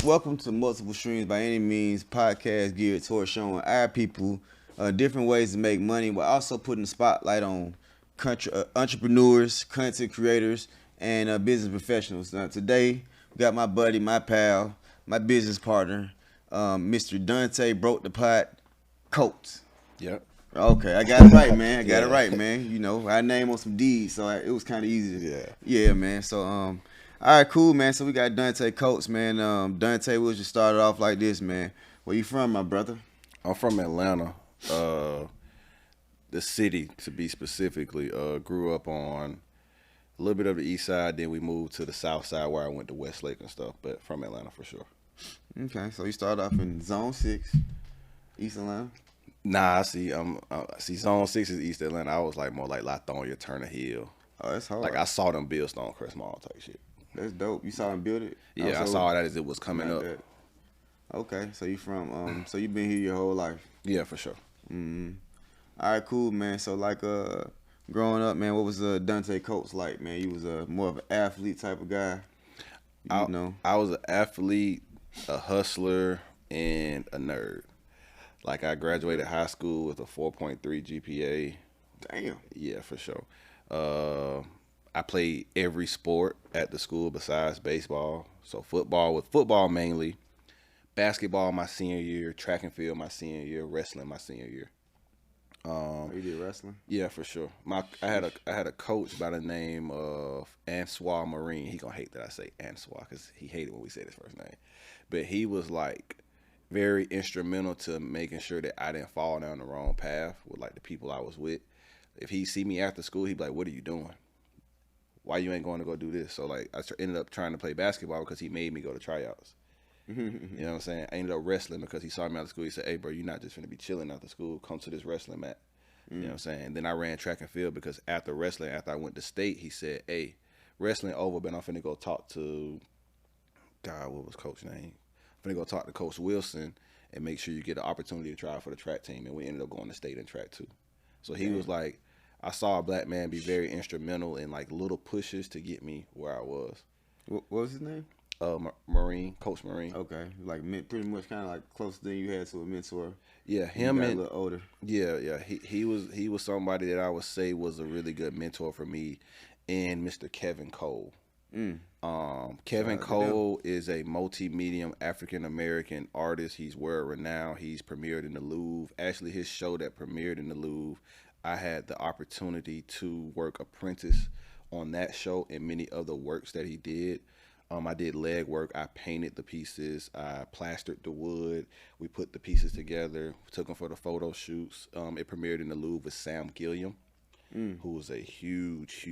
Welcome to Multiple Streams by Any Means podcast geared towards showing our people different ways to make money, while also putting the spotlight on entrepreneurs, content creators, and business professionals. Today, we got my buddy, my pal, my business partner, Mr. Dante Broke the Pot Coates. Yep. Okay, I got it right, man. I got it Yeah. right, man. You know, our name on some deeds, so it was kind of easy. Yeah. Yeah, man. So, all right, cool, man. So we got Dante Coates, man. Dante, we'll just start it off like this, man. Where you from, my brother? I'm from Atlanta, the city to be specifically. Grew up on a little bit of the east side, then we moved to the south side where I went to Westlake and stuff, but from Atlanta for sure. Okay, so you started off in Zone 6, East Atlanta? Nah, I see. Zone 6 is East Atlanta. I was like more like Lithonia, Turner Hill. Oh, that's hard. Like I saw them build Stonecrest Mall type shit. That's dope. You saw him build it? Yeah, I saw that as it was coming up. That. Okay, so you from, so you been here your whole life? Yeah, for sure. Mm-hmm. All right, cool, man. So like, growing up, man, what was Dante Coates like, man? You was more of an athlete type of guy, you know? I was an athlete, a hustler, and a nerd. Like I graduated high school with a 4.3 GPA. Damn. Yeah, for sure. I played every sport at the school besides baseball. So football mainly, basketball my senior year, track and field my senior year, wrestling my senior year. You did wrestling? Yeah, for sure. I had a coach by the name of Ansois Marine. He gonna hate that I say Ansois because he hated when we said his first name. But he was like very instrumental to making sure that I didn't fall down the wrong path with like the people I was with. If he see me after school, he'd be like, "What are you doing? Why you ain't going to go do this?" So like I ended up trying to play basketball because he made me go to tryouts. You know what I'm saying? I ended up wrestling because he saw me after school. He said, "Hey, bro, you're not just gonna be chilling after school. Come to this wrestling mat." You know what I'm saying? And then I ran track and field because after wrestling, after I went to state, he said, "Hey, wrestling over, but I'm finna go talk to God. What was coach name? I'm finna go talk to Coach Wilson and make sure you get an opportunity to try out for the track team." And we ended up going to state and track too. So he was like, I saw a black man be very instrumental in like little pushes to get me where I was. What was his name? Marine, Coach Marine. Okay, like pretty much kind of like closer than you had to a mentor. Yeah, him and a little older. Yeah. He was somebody that I would say was a really good mentor for me, and Mr. Kevin Cole. Kevin Cole is a multi-medium African-American artist. He's world renowned. He's premiered in the Louvre. Actually, his show that premiered in the Louvre, I had the opportunity to work apprentice on that show and many other works that he did. I did leg work. I painted the pieces. I plastered the wood. We put the pieces together. We took them for the photo shoots. It premiered in the Louvre with Sam Gilliam, who was a huge.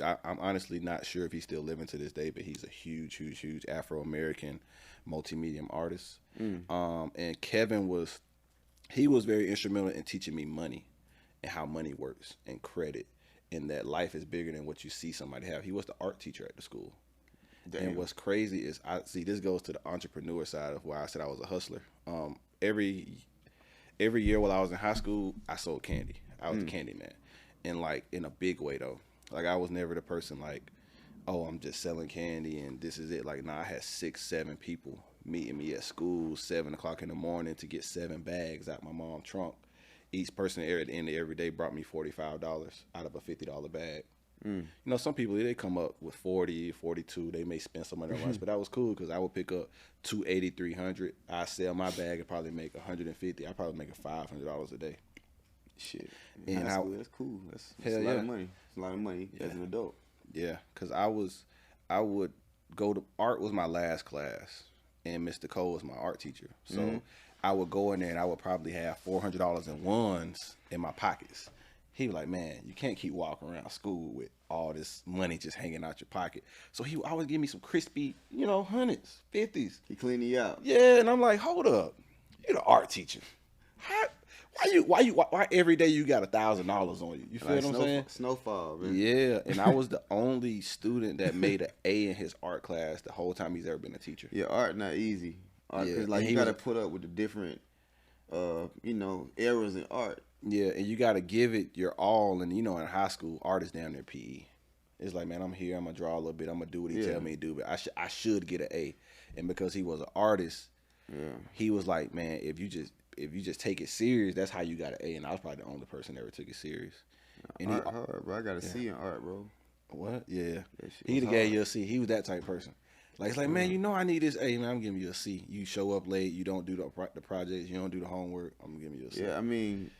I'm honestly not sure if he's still living to this day, but he's a huge Afro-American multi-medium artist. And Kevin was very instrumental in teaching me money and how money works and credit, and that life is bigger than what you see somebody have. He was the art teacher at the school. Damn. And what's crazy is this goes to the entrepreneur side of why I said I was a hustler. Every year while I was in high school, I sold candy. I was a candy man. And like in a big way though. Like I was never the person like, oh, I'm just selling candy and this is it. Like I had 6-7 people meeting me at school 7 o'clock in the morning to get 7 bags out my mom's trunk. Each person at the end of every day brought me $45 out of a $50 bag. You know, some people, they come up with 40, 42. They may spend some money on lunch, but that was cool because I would pick up $280, $300. I sell my bag and probably make $150. I probably make $500 a day. Shit. And that's cool. That's a lot of money. It's a lot of money as an adult. Yeah, because I would go to art was my last class, and Mr. Cole was my art teacher. So I would go in there and I would probably have $400 in ones in my pockets. He was like, "Man, you can't keep walking around school with all this money just hanging out your pocket." So he would always give me some crispy, hundreds, 50s. He cleaned you out. Yeah, and I'm like, hold up, you're the art teacher. Why every day you got $1,000 on you? You feel what I'm saying? Snowfall, man. Yeah, and I was the only student that made an A in his art class the whole time he's ever been a teacher. Yeah, art not easy. Art, Yeah, 'cause, like you got to put up with the different, errors in art. Yeah, and you got to give it your all. And, in high school, art is down there PE. It's like, man, I'm here. I'm going to draw a little bit. I'm going to do what he tell me to do. But I should get an A. and because he was an artist, Yeah. he was like, man, if you just take it serious, that's how you got an A. And I was probably the only person that ever took it serious. And Art hard, bro. I got a C in art, bro. What? Yeah. That shit He was the gave hard. you a C. He was that type of person. Like, it's like, man, you know I need this A, man. I'm giving you a C. You show up late. You don't do the projects. You don't do the homework. I'm giving you a C. Yeah, I mean,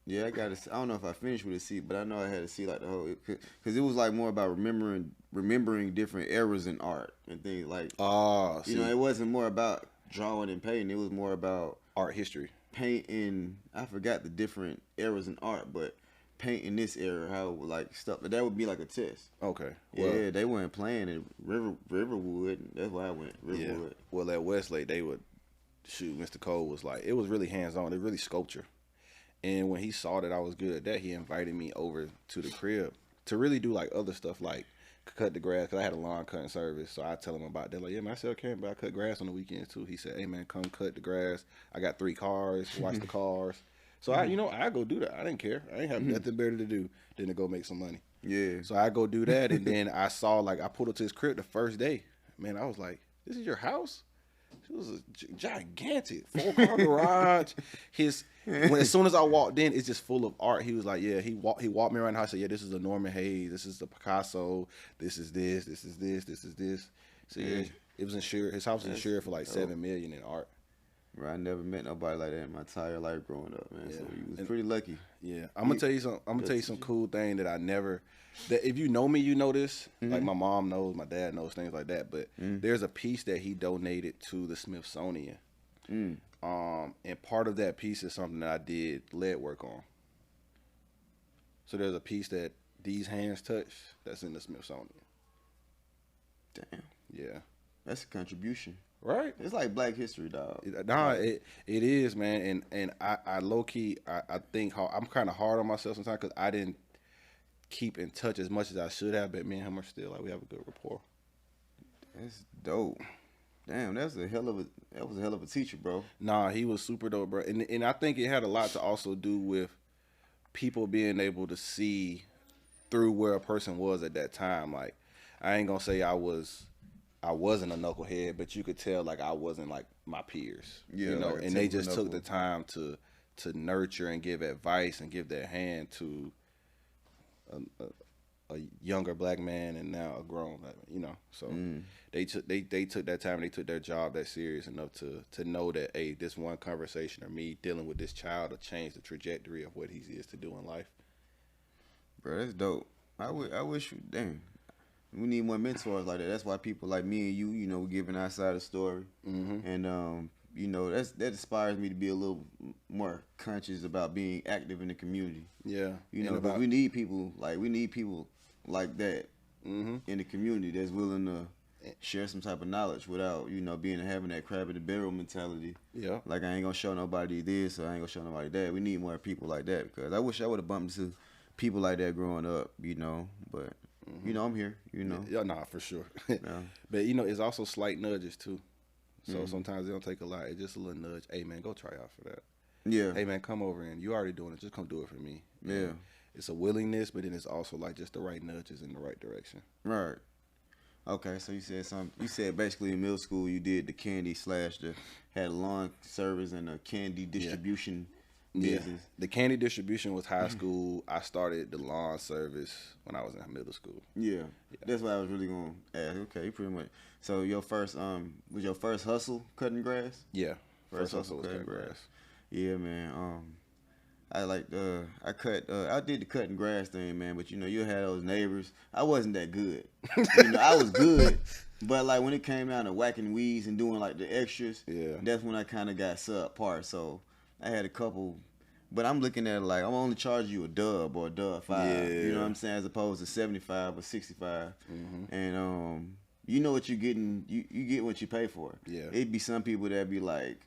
yeah, I got I don't know if I finished with a C, but I know I had a C like the whole, because it was like more about remembering different eras in art and things like. Oh, You know, it wasn't more about drawing and painting. It was more about art history. painting. I forgot the different eras in art, but painting this era, how like stuff. That would be like a test. Okay. Well, yeah, they weren't playing at Riverwood. That's why I went Riverwood. Yeah. Well, at Westlake, they would shoot. Mr. Cole was like, it was really hands on. It really sculpture. And when he saw that I was good at that, he invited me over to the crib to really do like other stuff, like cut the grass, because I had a lawn cutting service. So I tell him about that. Like, yeah, man, I sell camp, but I cut grass on the weekends too. He said, hey, man, come cut the grass. I got 3 cars, watch the cars. So I go do that. I didn't care. I ain't have nothing better to do than to go make some money. Yeah. So I go do that, and then I saw, like, I pulled up to his crib the first day. Man, I was like, this is your house? It was a gigantic 4-car garage. As soon as I walked in, it's just full of art. He was like, yeah, he walked me around the house. Said, yeah, this is a Norman Hayes. This is the Picasso. This is this. This is this. This is this. So yeah, it was insured. His house was insured for like $7 million in art. Bro, I never met nobody like that in my entire life growing up, man. Yeah. So you was pretty lucky. Yeah, I'm gonna tell you some. I'm gonna tell you some cool thing that I never. That if you know me, you know this. Like my mom knows, my dad knows, things like that. But there's a piece that he donated to the Smithsonian. And part of that piece is something that I did lead work on. So there's a piece that these hands touch that's in the Smithsonian. Damn. Yeah. That's a contribution. Right? It's like Black History, dog. Nah, it is, man. And I low key, I think I'm kind of hard on myself sometimes because I didn't keep in touch as much as I should have. But me and him are still like, we have a good rapport. That's dope. Damn, that was a hell of a teacher, bro. Nah, he was super dope, bro. And I think it had a lot to also do with people being able to see through where a person was at that time. Like, I ain't gonna say I wasn't a knucklehead, but you could tell like I wasn't like my peers. Yeah, you know, like and they just took the time to nurture and give advice and give their hand to a younger Black man and now a grown Black man, you know. So they took that time and they took their job that serious enough to know that, hey, this one conversation or me dealing with this child will change the trajectory of what he is to do in life. Bro, that's dope. I wish, damn, we need more mentors like that. That's why people like me and you know, giving our side of the story. And you know, that inspires me to be a little more conscious about being active in the community. Yeah, you know, but we need people like that in the community that's willing to share some type of knowledge without, you know, having that crab in the barrel mentality. Yeah, like I ain't gonna show nobody this or I ain't gonna show nobody that. We need more people like that because I wish I would have bumped into people like that growing up, you know. But you know, I'm here, you know. Yeah, nah, for sure. Yeah. But you know, it's also slight nudges too. So sometimes it don't take a lot. It's just a little nudge. Hey man, go try out for that. Yeah. Hey man, come over and you already doing it. Just come do it for me. Yeah. It's a willingness, but then it's also like just the right nudges in the right direction. Right. Okay, so you said something. You said basically in middle school you did the candy had a lawn service and a candy distribution business. Yeah. The candy distribution was high school. I started the lawn service when I was in middle school. Yeah. That's what I was really gonna ask. Okay, pretty much. So your first was your first hustle cutting grass? Yeah. First hustle was cutting grass. Yeah, man. I did the cutting grass thing, man, but you know, you had those neighbors. I wasn't that good. You know, I was good, but like when it came down to whacking weeds and doing like the extras, that's when I kind of got subpar. So I had a couple, but I'm looking at it like I'm only charging you a dub or a dub 5. Yeah. You know what I'm saying, as opposed to 75 or 65. And you know what you're getting. You get what you pay for. Yeah. It'd be some people that be like,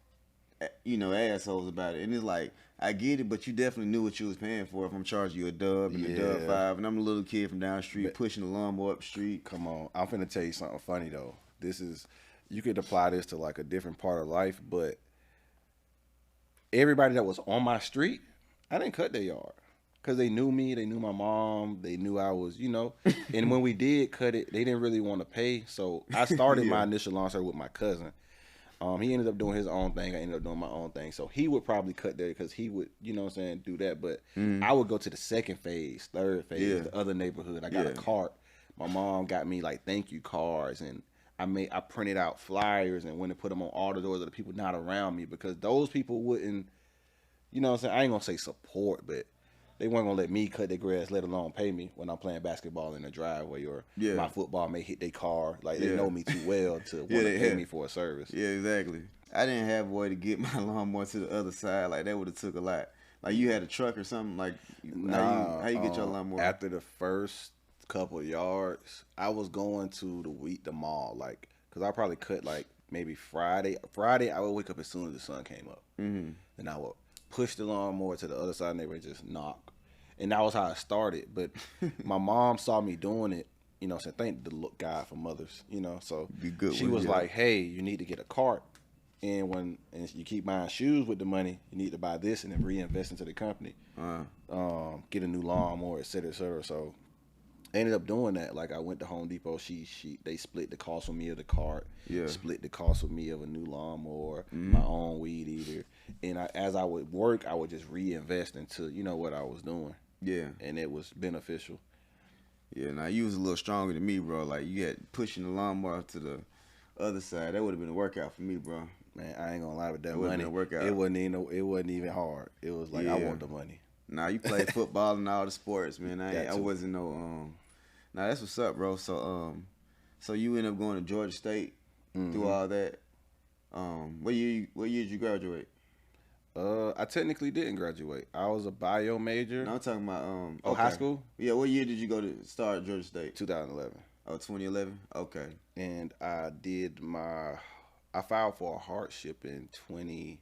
you know, assholes about it, and it's like, I get it, but you definitely knew what you was paying for if I'm charging you a dub and a dub 5, and I'm a little kid from down the street pushing the lawnmower up the street. Come on, I'm finna tell you something funny though. You could apply this to like a different part of life, but everybody that was on my street, I didn't cut their yard. Because they knew me, they knew my mom, they knew I was, you know. And when we did cut it, they didn't really want to pay. So I started my initial lawn service with my cousin. He ended up doing his own thing. I ended up doing my own thing. So he would probably cut there because he would, you know what I'm saying, do that. But I would go to the second phase, third phase, the other neighborhood. I got a cart. My mom got me like thank you cards, and I printed out flyers and went and put them on all the doors of the people not around me, because those people wouldn't, you know what I'm saying, I ain't gonna say support, but they weren't gonna let me cut their grass, let alone pay me when I'm playing basketball in the driveway, or my football may hit their car. Like they know me too well to want to pay me for a service. Yeah, exactly. I didn't have a way to get my lawnmower to the other side. Like that would have took a lot. Like you had a truck or something. Like how you get your lawnmower? After the first couple of yards, I was going to the mall, like, cause I probably cut like maybe Friday. I would wake up as soon as the sun came up, and I would push the lawnmower to the other side of the neighborhood and just knock. And that was how I started. But my mom saw me doing it, you know, so thank the God for mothers, you know. So she was like, hey, you need to get a cart. And you keep buying shoes with the money, you need to buy this and then reinvest into the company. Get a new lawnmower, et cetera, et cetera. So I ended up doing that. Like I went to Home Depot. They split the cost with me of the cart. Split the cost with me of a new lawnmower, my own weed eater. And as I would work, I would just reinvest into, you know, what I was doing. Yeah. And it was beneficial. Yeah, now you was a little stronger than me, bro. Like you had pushing the lawnmower to the other side. That would have been a workout for me, bro. Man, I ain't gonna lie with that money. It wasn't even hard. It was like I want the money. Nah, you played football and all the sports, man. I wasn't no Nah, that's what's up, bro. So so you ended up going to Georgia State through all that. What year did you graduate? I technically didn't graduate. I was a bio major. No, I'm talking about high school? Yeah, what year did you go to start at Georgia State? 2011. Oh, 2011? Okay. And I filed for a hardship in the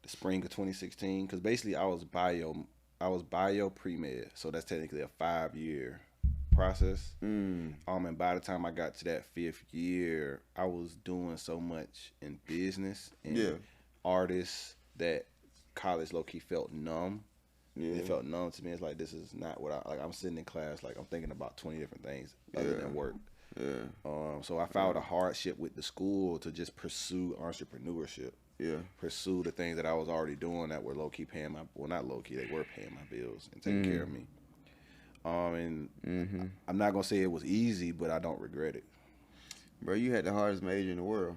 spring of 2016, because basically I was bio pre-med, so that's technically a 5-year process. And by the time I got to that 5th year, I was doing so much in business and artists that college low-key felt numb. It felt numb to me. It's like, this is not what I'm sitting in class, like I'm thinking about 20 different things other than work. So I filed a hardship with the school to just pursue entrepreneurship. Pursue the things that I was already doing that were low-key paying not low-key, they were paying my bills and taking care of me. I'm not gonna say it was easy, but I don't regret it. Bro, you had the hardest major in the world.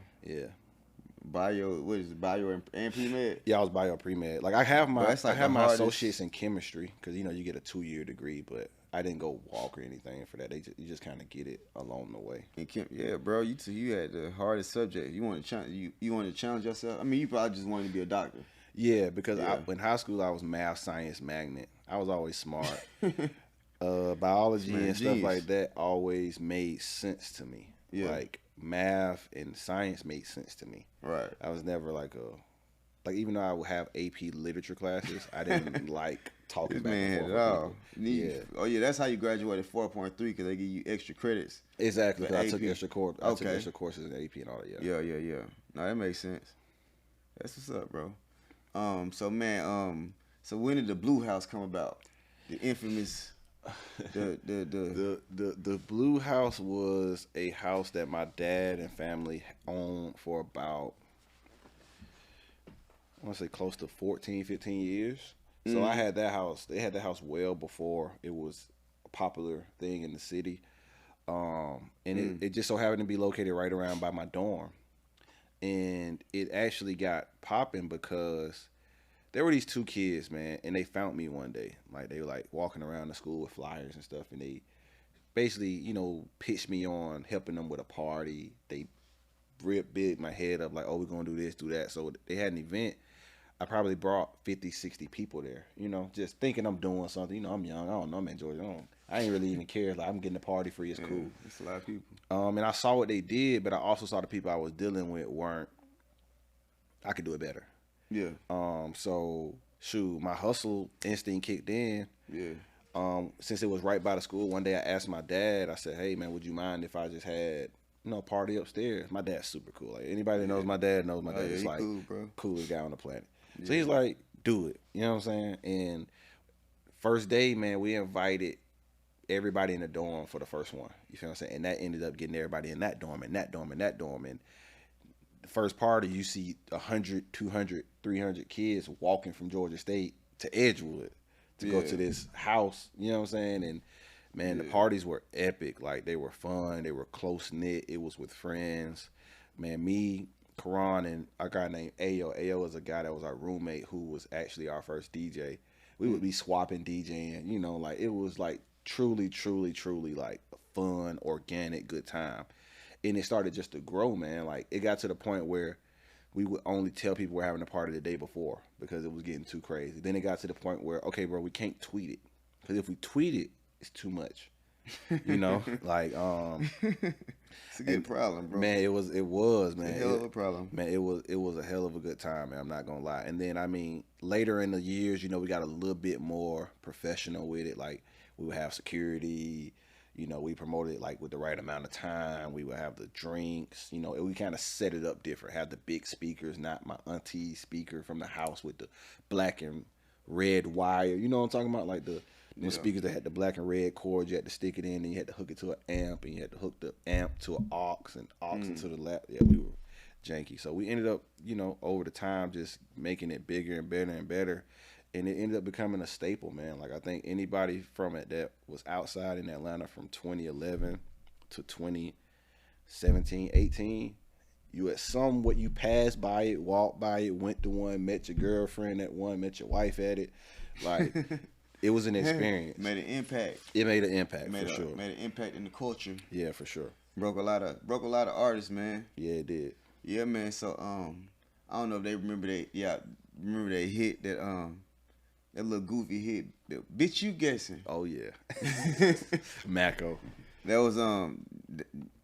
Bio, what is it, bio and pre-med? Yeah, I was bio pre-med. Like I have my associates in chemistry, because you know you get a 2-year degree, but I didn't go walk or anything for that. You just kind of get it along the way. Yeah, bro, you had the hardest subject. You want to challenge yourself. I mean, you probably just wanted to be a doctor. Yeah, because in high school I was math science magnet. I was always smart. Biology and stuff like that always made sense to me. Like math and science made sense to me. Right. I was never like even though I would have AP literature classes, I didn't like talking back and forth with people. Oh yeah, that's how you graduated 4.3, because they give you extra credits. Exactly. I took extra courses in AP and all that. Yeah. No, that makes sense. That's what's up, bro. So man, so when did the Blue House come about? The infamous. The Blue House was a house that my dad and family owned for about, I want to say close to 14, 15 years. So I had that house. They had that house well before it was a popular thing in the city. And it just so happened to be located right around by my dorm. And it actually got popping because there were these 2 kids, man, and they found me one day. Like, they were, like, walking around the school with flyers and stuff, and they basically, you know, pitched me on helping them with a party. They big my head up, like, oh, we're going to do this, do that. So they had an event. I probably brought 50, 60 people there, you know, just thinking I'm doing something. You know, I'm young. I don't know, I'm in Georgia. I ain't really even care. Like, I'm getting the party free. It's cool. It's a lot of people. And I saw what they did, but I also saw the people I was dealing with I could do it better. Yeah. So shoot, my hustle instinct kicked in. Yeah. Since it was right by the school, one day I asked my dad, I said, hey man, would you mind if I just had, you know, a party upstairs? My dad's super cool. Like anybody that knows my dad knows my dad. It's like cool, bro. Coolest guy on the planet. So he's like, do it. You know what I'm saying? And first day, man, we invited everybody in the dorm for the first one. You feel what I'm saying? And that ended up getting everybody in that dorm and that dorm and that dorm. And the first party, you see 100, 200, 300 kids walking from Georgia State to Edgewood to go to this house. You know what I'm saying? And man, the parties were epic. Like they were fun. They were close knit. It was with friends. Man, me, Karan, and a guy named Ayo. Ayo was a guy that was our roommate who was actually our first DJ. We would be swapping DJing. You know, like it was like truly, truly, truly like a fun, organic, good time. And it started just to grow, man. Like it got to the point where we would only tell people we're having a party the day before because it was getting too crazy. Then it got to the point where, okay, bro, we can't tweet it because if we tweet it, it's too much. You know, like it's a good problem, bro. Man, it was man. It's a hell of a problem. Man, it was a hell of a good time, man. I'm not gonna lie. And then I mean, later in the years, you know, we got a little bit more professional with it. Like we would have security. You know, we promoted it like with the right amount of time. We would have the drinks. You know, and we kind of set it up different. Have the big speakers, not my auntie speaker from the house with the black and red wire. You know what I'm talking about? Like the speakers that had the black and red cords. You had to stick it in, and you had to hook it to an amp, and you had to hook the amp to an aux and aux into the lap. Yeah, we were janky. So we ended up, you know, over the time just making it bigger and better and better. And it ended up becoming a staple, man. Like I think anybody from it that was outside in Atlanta from 2011 to 2017, 18, you at what you passed by it, walked by it, went to one, met your girlfriend at one, met your wife at it. Like it was an experience. Made an impact. It made an impact for sure. Made an impact in the culture. Yeah, for sure. Broke a lot of artists, man. Yeah, it did. Yeah, man. So I don't know if they remember they hit that little goofy hit. Bitch, you guessing? Oh yeah. Maco. That was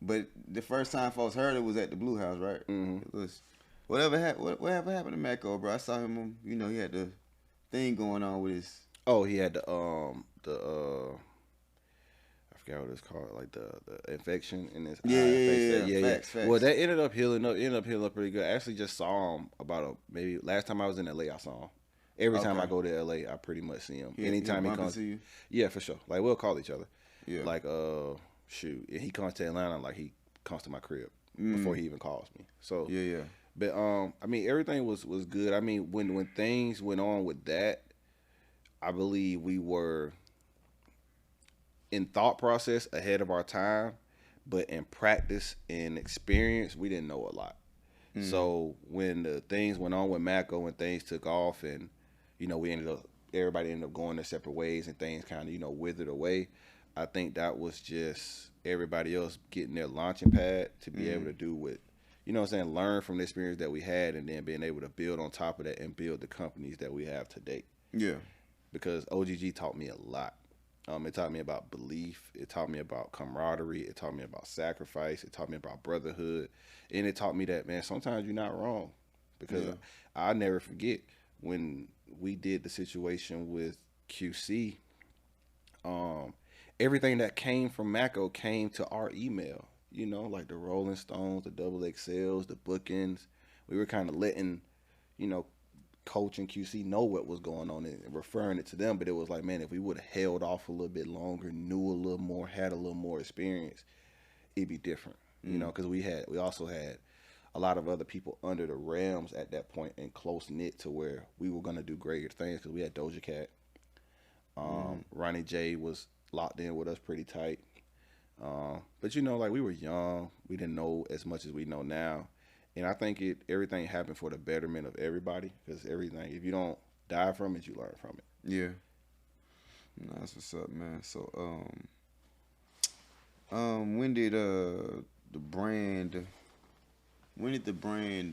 but the first time folks heard it was at the Blue House, right? Mm-hmm. It was whatever happened to Maco, bro. I saw him. You know, he had the thing going on with his. Oh, he had the I forgot what it's called, like the infection in his eye. Yeah. Facts. Well, that ended up healing up pretty good. I actually just saw him maybe last time I was in LA. I saw him. Every time I go to LA, I pretty much see him. Anytime he comes to you. Yeah, for sure. Like we'll call each other. Yeah. Like shoot, if he comes to Atlanta, like he comes to my crib before he even calls me. So yeah. But I mean everything was good. I mean when things went on with that, I believe we were in thought process ahead of our time, but in practice and experience, we didn't know a lot. So when the things went on with Maco, when things took off, and you know everybody ended up going their separate ways, and things kind of withered away. I think that was just everybody else getting their launching pad to be able to do what, you know what I'm saying, learn from the experience that we had, and then being able to build on top of that and build the companies that we have today. Yeah. Because OGG taught me a lot. It taught me about belief. It taught me about camaraderie. It taught me about sacrifice. It taught me about brotherhood. And it taught me that, man, sometimes you're not wrong. Because I'll never forget when we did the situation with QC, everything that came from Maco came to our email. You know, like the Rolling Stones, the Double XLs, the bookings. We were kind of letting, Coach and QC know what was going on and referring it to them, but it was like, man, if we would have held off a little bit longer, knew a little more, had a little more experience, it'd be different, because we also had a lot of other people under the realms at that point and close knit to where we were gonna do greater things because we had Doja Cat, Ronnie J was locked in with us pretty tight, but like we were young, we didn't know as much as we know now. And I think everything happened for the betterment of everybody, because everything, if you don't die from it, you learn from it. Yeah. That's what's up, man. So, when did the brand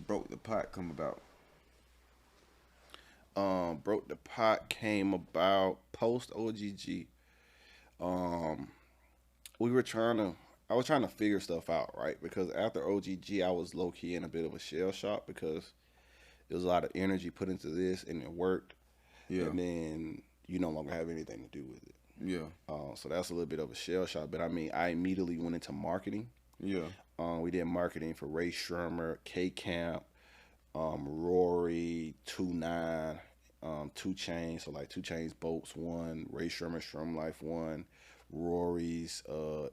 Broke the Pot come about? Broke the Pot came about post OGG. I was trying to figure stuff out, right? Because after OGG, I was low-key in a bit of a shell shock because there was a lot of energy put into this and it worked. Yeah. And then you no longer have anything to do with it. Yeah. So that's a little bit of a shell shock. But I mean, I immediately went into marketing. Yeah. We did marketing for Ray Shermer, K-Camp, Rory, 2-9, 2 Chainz. So like 2 Chainz Boats 1, Ray Shermer Life 1. Rory's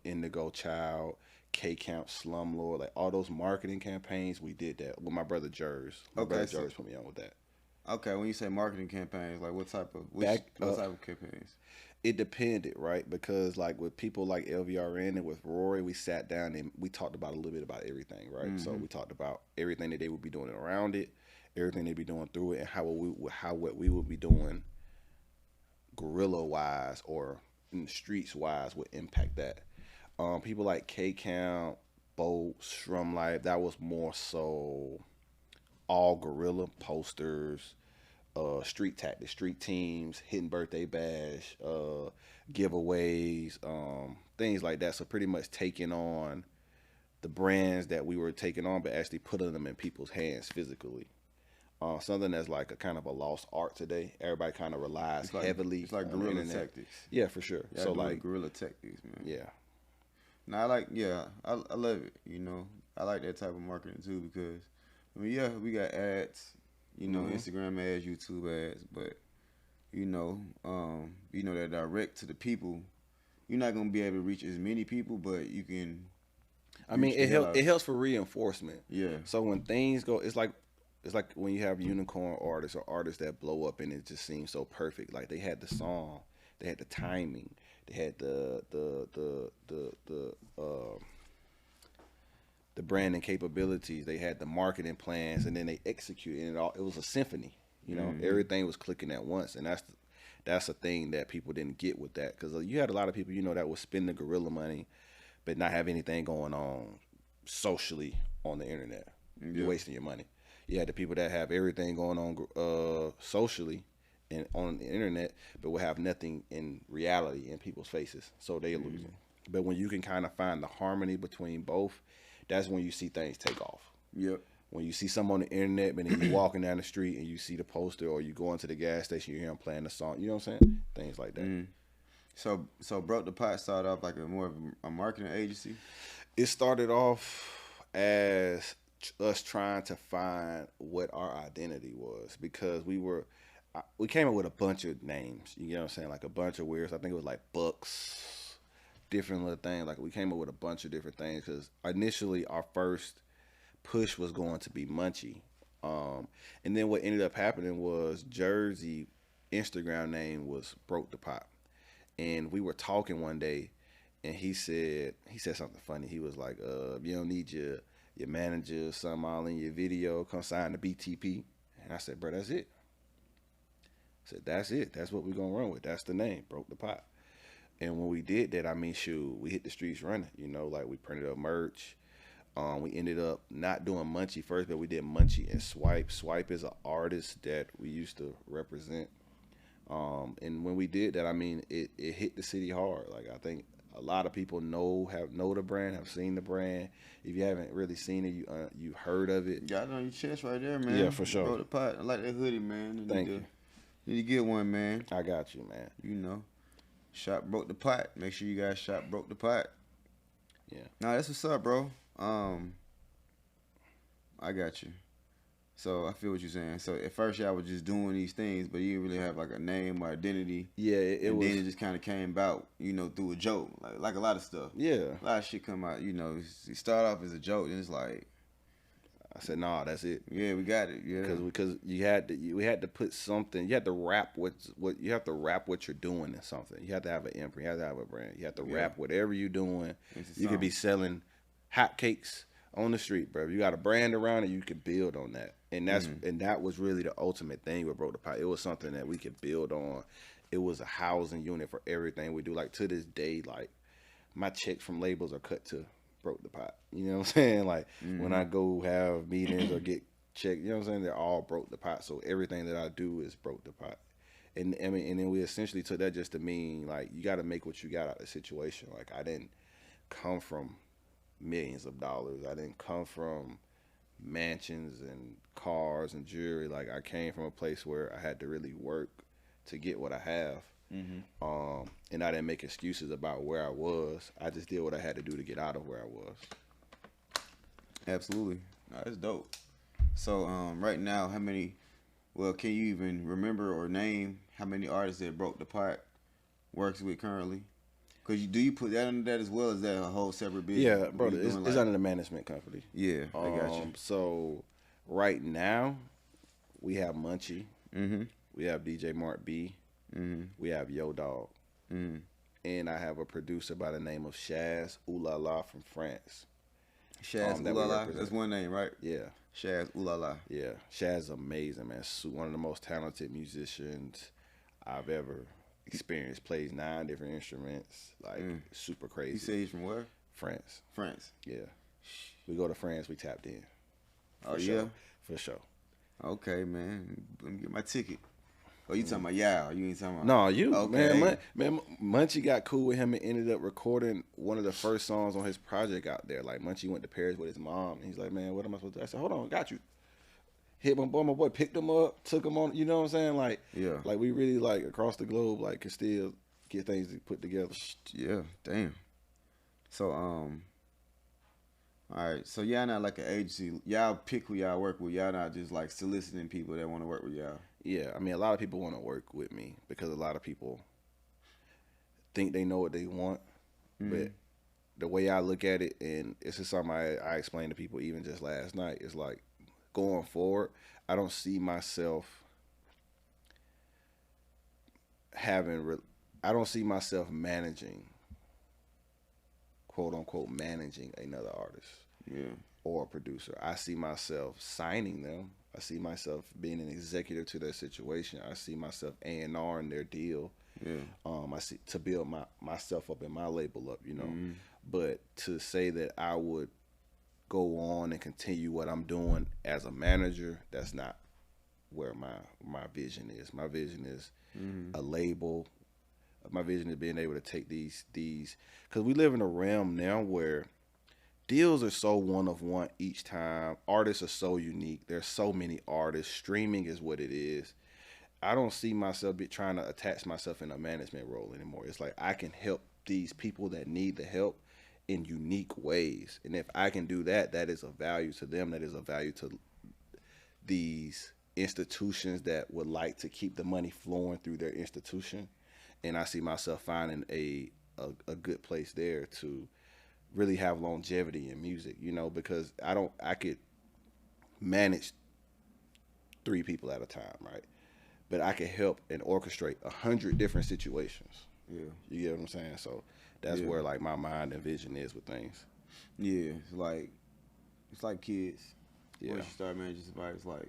Indigo Child, K Camp, Slumlord, like all those marketing campaigns. We did that with my brother Jers. My Okay, brother so Jers put me on with that. okay, when you say marketing campaigns, like what type of Back what type of campaigns? It depended, right? Because like with people like LVRN and with Rory, we sat down and we talked about a little bit about everything, right? So we talked about everything that they would be doing around it, everything they'd be doing through it, and how what we would be doing guerrilla wise or in the streets wise would impact that. People like K Count, Boat, Strum Life, that was more so all guerrilla posters, street tactics, street teams, hitting birthday bash, giveaways, things like that. So pretty much taking on the brands that we were taking on, but actually putting them in people's hands physically. Something that's like a kind of a lost art today. Everybody kind of relies heavily. It's like on the guerrilla internet. tactics. Yeah, for sure. Yeah, So like guerrilla tactics, man. yeah. Now I like I love it. You know, I like that type of marketing too because I mean we got ads, Instagram ads, YouTube ads, but that direct to the people. You're not gonna be able to reach as many people, but you can. I mean, it helps for reinforcement. Yeah. So when things go, it's like when you have unicorn artists or artists that blow up and it just seems so perfect. Like they had the song, they had the timing, they had the branding capabilities, they had the marketing plans, and then they executed it all. It was a symphony. Everything was clicking at once, and that's a thing that people didn't get with that because you had a lot of people that would spend the guerrilla money, but not have anything going on socially on the internet. You're wasting your money. You had the people that have everything going on socially and on the internet, but will have nothing in reality in people's faces. So they're losing. But when you can kind of find the harmony between both, that's when you see things take off. Yep. When you see someone on the internet, but then you're walking down the street and you see the poster, or you go into the gas station, you hear them playing the song. You know what I'm saying? Things like that. So Broke the Pot started off like more of a marketing agency. It started off as us trying to find what our identity was because we came up with a bunch of names. You know what I'm saying? Like a bunch of weirds. I think it was like Bucks, different little things. Like we came up with a bunch of different things because initially our first push was going to be Munchie. And then what ended up happening was Jersey Instagram name was Broke the Pot. And we were talking one day and he said something funny. He was like, if you don't need your manager or something all in your video, come sign the BTP. And I said, bro, that's it. I said, that's it. That's what we're going to run with. That's the name, Broke the Pot. And when we did that, I mean, shoot, we hit the streets running. Like we printed up merch. We ended up not doing Munchie first, but we did Munchie and Swipe. Swipe is an artist that we used to represent. And when we did that, I mean, it hit the city hard. Like I think a lot of people know the brand, have seen the brand. If you haven't really seen it, you heard of it. Got it on your chest right there, man. Yeah, for sure. Broke the Pot. I like that hoodie, man. Thank you. Need to get one, man. I got you, man. Shop Broke the Pot. Make sure you guys shop Broke the Pot. Yeah. Nah, that's what's up, bro. I got you. So I feel what you're saying. So at first y'all was just doing these things, but you didn't really have like a name or identity. Yeah, it was. Then it just kind of came about, through a joke, like a lot of stuff. Yeah. A lot of shit come out. You start off as a joke, and it's like. I said, nah, that's it. Yeah, we got it. Yeah, because we had to put something. You had to rap what you have to rap what you're doing in something. You have to have an imprint. You have to have a brand. You have to rap whatever you're doing. You could be selling hotcakes on the street, bro. You got a brand around it, you could build on that. And that was really the ultimate thing with Broke the Pot. It was something that we could build on. It was a housing unit for everything we do. Like to this day, like my checks from labels are cut to Broke the Pot. You know what I'm saying? Like when I go have meetings or get checked, you know what I'm saying? They're all Broke the Pot. So everything that I do is Broke the Pot. And I mean, and then we essentially took that just to mean like you got to make what you got out of the situation. Like I didn't come from millions of dollars. I didn't come from mansions and cars and jewelry. Like I came from a place where I had to really work to get what I have. And I didn't make excuses about where I was. I just did what I had to do to get out of where I was. Absolutely. That's dope. So right now, can you even remember or name how many artists that Broke the Pot works with currently? Cause do you put that under that as well as that a whole separate business? Yeah, bro, it's under the management company. Yeah, I got you. So right now we have Munchie, Mm-hmm. we have DJ Mark B, Mm-hmm. we have Yo Dog, Mm-hmm. and I have a producer by the name of Shaz Oulala from France. Shaz Oulala, that's one name, right? Yeah. Shaz Oulala. Yeah, Shaz is amazing, man. One of the most talented musicians I've ever experienced. Plays 9 different instruments, like super crazy. You say he's from where? France. France. Yeah, we go to France. We tapped in. Oh For yeah, sure. For sure. Okay, man. Let me get my ticket. Oh, you talking about Yao? You ain't talking about? No, you okay. man. Munchie got cool with him and ended up recording one of the first songs on his project out there. Like Munchie went to Paris with his mom, and he's like, "Man, what am I supposed to do?" I said, "Hold on, got you." Hit my boy, picked him up, took him on. You know what I'm saying? Like, Yeah. like we really like across the globe, like can still get things put together. Yeah. Damn. So all right. So y'all not like an agency. Y'all pick who y'all work with. Y'all not just like soliciting people that want to work with y'all. Yeah, I mean, a lot of people want to work with me because a lot of people think they know what they want, but the way I look at it, and it's just something I explained to people even just last night, is like going forward, I don't see myself I don't see myself managing, quote unquote, managing another artist. Yeah. Or a producer. I see myself signing them. I see myself being an executive to their situation. I see myself A&R in their deal. Yeah. I see to build myself up and my label up, you know. But to say that I would go on and continue what I'm doing as a manager, that's not where my vision is. My vision is a label. My vision is being able to take these because we live in a realm now where deals are so one of one each time. Artists are so unique. There's so many artists. Streaming is what it is. I don't see myself trying to attach myself in a management role anymore. It's like I can help these people that need the help in unique ways. And if I can do that, that is of value to them. That is of value to these institutions that would like to keep the money flowing through their institution. And I see myself finding a good place there to really have longevity in music, you know, because I could manage 3 people at a time, right? But I could help and orchestrate 100 different situations. Yeah. You get what I'm saying? So that's where like my mind and vision is with things. Yeah. It's like kids. Yeah. Once you start managing somebody, it's like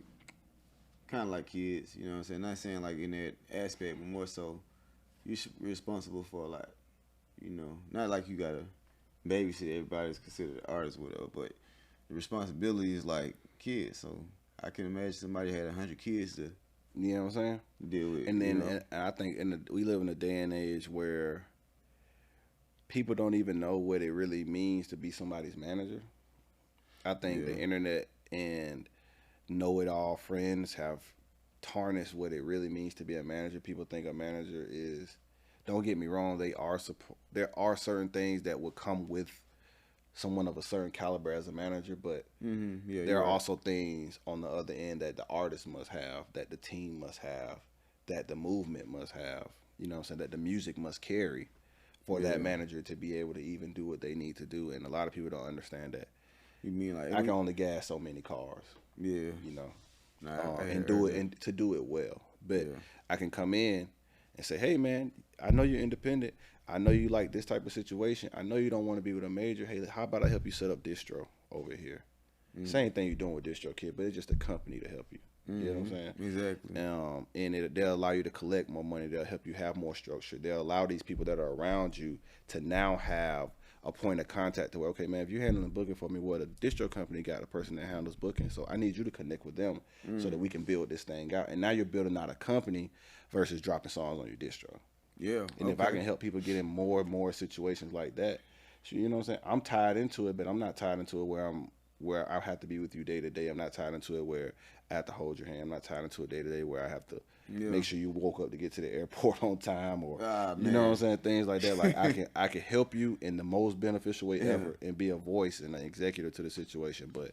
kind of like kids. You know what I'm saying? Not saying like in that aspect, but more so you're responsible for like, you know, not like you gotta babysit everybody's considered artists, whatever, but the responsibility is like kids. So I can imagine somebody had 100 kids to, you know what I'm saying, deal with. And then and I think we live in a day and age where people don't even know what it really means to be somebody's manager. I think the internet and know-it-all friends have tarnished what it really means to be a manager. People think a manager is, don't get me wrong, there are certain things that would come with someone of a certain caliber as a manager, but there are also things on the other end that the artist must have, that the team must have, that the movement must have, you know what I'm saying, that the music must carry for that manager to be able to even do what they need to do. And a lot of people don't understand that. You mean like I can only gas so many cars. Yeah. You know. And do it and to do it well. But I can come in and say, hey man, I know you're independent. I know you like this type of situation. I know you don't want to be with a major. Hey, how about I help you set up distro over here? Same thing you're doing with DistroKid, but it's just a company to help you. You know what I'm saying? Exactly. And they'll allow you to collect more money. They'll help you have more structure. They'll allow these people that are around you to now have a point of contact to where, okay, man, if you're handling booking for me, well, the distro company got a person that handles booking, so I need you to connect with them so that we can build this thing out. And now you're building out a company versus dropping songs on your distro. Yeah. And if I can help people get in more and more situations like that, you know what I'm saying? I'm tied into it, but I'm not tied into it where I have to be with you day to day. I'm not tied into it where I have to hold your hand. I'm not tied into it day to day where I have to make sure you woke up to get to the airport on time, or you know what I'm saying, things like that. Like I can help you in the most beneficial way ever and be a voice and an executive to the situation. But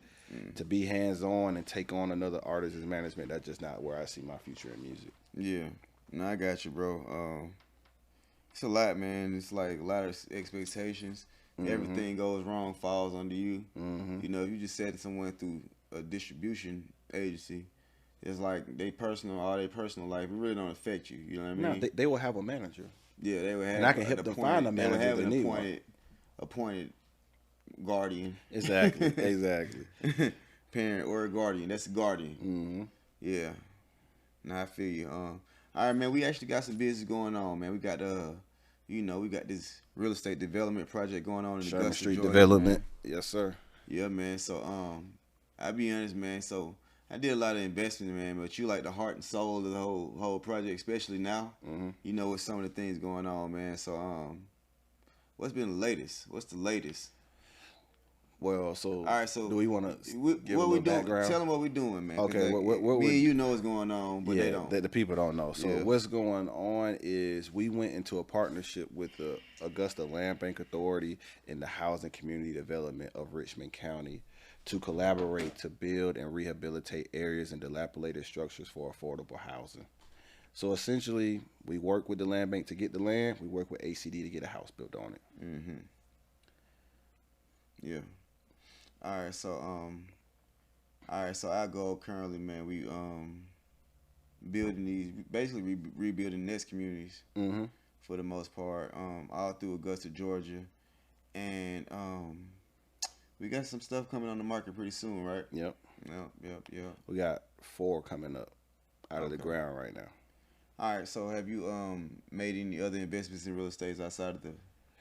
to be hands on and take on another artist's management, that's just not where I see my future in music. Yeah. No, I got you, bro. It's a lot, man. It's like a lot of expectations. Everything goes wrong falls under you. You know, if you just said to someone through a distribution agency, it's like all their personal life. It really don't affect you. You know what I No, mean? they will have a manager. Yeah, they would have. And I can help them find a manager They would have if an they need one. appointed guardian. Exactly, exactly. Parent or a guardian. That's a guardian. Yeah. Nah, I feel you. All right, man. We actually got some business going on, man. We got we got this real estate development project going on in Sherman Augusta, Street Georgia, Development. man. Yes, sir. Yeah, man. So I'll be honest, man. So I did a lot of investment, man. But you like the heart and soul of the whole project, especially now. You know, with some of the things going on, man. So what's been the latest? What's the latest? Well, so all right. So do we want to give what a we little doing? background? Tell them what we doing, man. Okay, like, what me we and you know what's going on, but they don't. The people don't know. So Yeah. what's going on is we went into a partnership with the Augusta Land Bank Authority and the Housing Community Development of Richmond County to collaborate to build and rehabilitate areas and dilapidated structures for affordable housing. So essentially, we work with the land bank to get the land. We work with ACD to get a house built on it. Yeah. All right. So our goal currently, man, we building these, basically rebuilding nest communities for the most part, all through Augusta, Georgia, and we got some stuff coming on the market pretty soon, right? Yep. Yep. We got 4 coming up out of the ground right now. All right. So have you made any other investments in real estate outside of the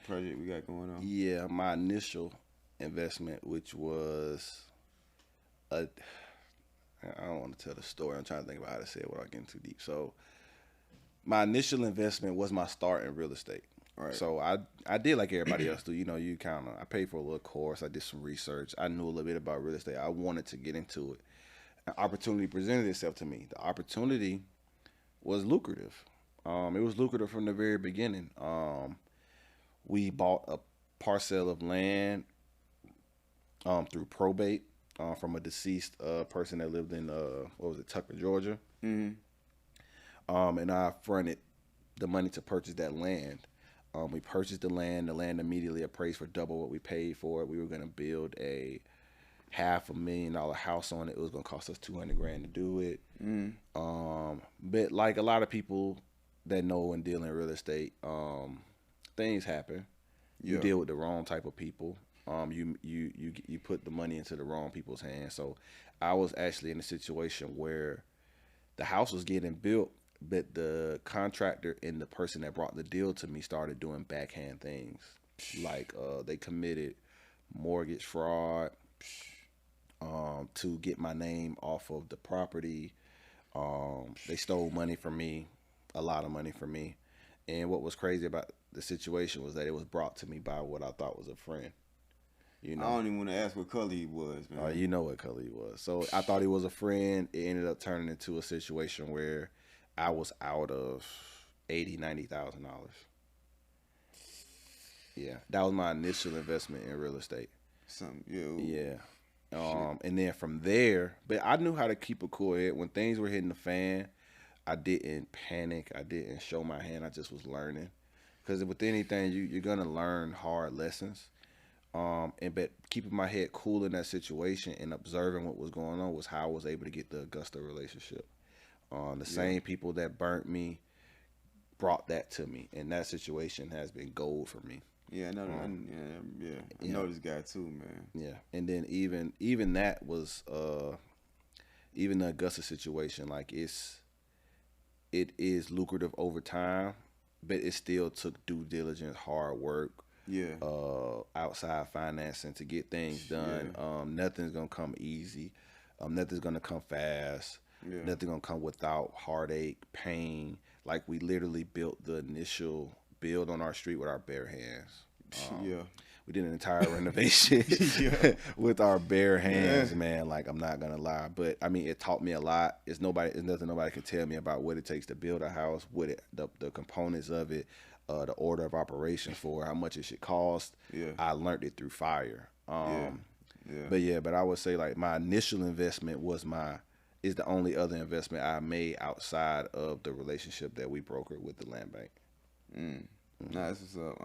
project we got going on? Yeah, my initial investment, which was I don't want to tell the story. I'm trying to think about how to say it without getting too deep. So my initial investment was my start in real estate. Right. So I did like everybody else do. You know, I paid for a little course. I did some research. I knew a little bit about real estate. I wanted to get into it. An opportunity presented itself to me. The opportunity was lucrative. It was lucrative from the very beginning. We bought a parcel of land through probate from a deceased person that lived in Tucker, Georgia. And I fronted the money to purchase that land. We purchased the land. The land immediately appraised for double what we paid for it. We were going to build a $500,000 house on it. It was going to cost us $200,000 to do it. But like a lot of people that know and deal in real estate, things happen. You deal with the wrong type of people. You put the money into the wrong people's hands. So I was actually in a situation where the house was getting built, but the contractor and the person that brought the deal to me started doing backhand things. Like they committed mortgage fraud to get my name off of the property. They stole money from me, a lot of money from me. And what was crazy about the situation was that it was brought to me by what I thought was a friend. You know, I don't even want to ask what color he was, man. you know what color he was. So I thought he was a friend. It ended up turning into a situation where I was out of $90,000. Yeah, that was my initial investment in real estate. Yeah. And then from there, but I knew how to keep a cool head when things were hitting the fan. I didn't panic. I didn't show my hand. I just was learning. Because with anything, you're gonna learn hard lessons. But keeping my head cool in that situation and observing what was going on was how I was able to get the Augusta relationship. Same people that burnt me brought that to me, and that situation has been gold for me. Yeah, I know. I know this guy too, man. Yeah, and then even that was even the Augusta situation. Like it is lucrative over time, but it still took due diligence, hard work. Yeah. Outside financing to get things done. Yeah. Nothing's gonna come easy. Nothing's gonna come fast. Yeah. Nothing's gonna come without heartache, pain. Like we literally built the initial build on our street with our bare hands. We did an entire renovation with our bare hands, man. Like I'm not gonna lie, but I mean it taught me a lot. It's nothing nobody can tell me about what it takes to build a house, the components of it. The order of operations for how much it should cost. Yeah. I learned it through fire. But I would say like my initial investment is the only other investment I made outside of the relationship that we brokered with the land bank. Nah, that's what's up.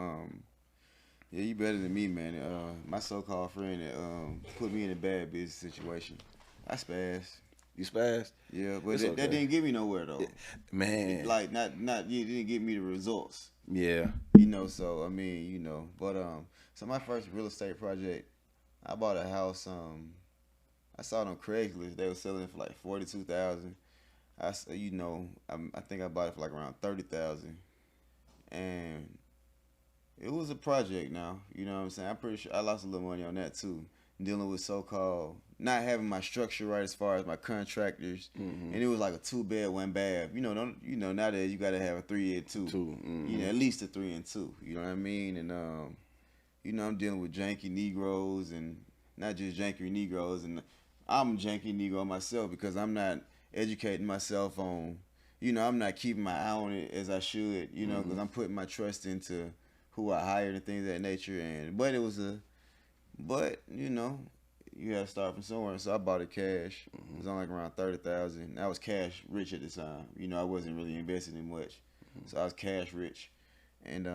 Yeah, you better than me, man. My so-called friend that put me in a bad business situation. I spazzed. You spazzed? Yeah, but It's that okay. didn't get me nowhere though. Man. Like not it didn't get me the results. Yeah. So I mean, but so my first real estate project, I bought a house. I saw it on Craigslist. They were selling it for like 42,000. I think I bought it for like around 30,000, and it was a project. Now, you know what I'm saying. I'm pretty sure I lost a little money on that too, dealing with so-called not having my structure right as far as my contractors, and it was like a 2-bed, 1 bath. Nowadays you gotta have a 3 and 2. At least a 3 and 2. You know what I mean? And I'm dealing with janky Negroes, and not just janky Negroes, and I'm a janky Negro myself because I'm not educating myself on, I'm not keeping my eye on it as I should, because I'm putting my trust into who I hired and things of that nature. But you gotta start from somewhere. So I bought it cash. It was on like around 30,000. I was cash rich at the time. I wasn't really investing in much, so I was cash rich. And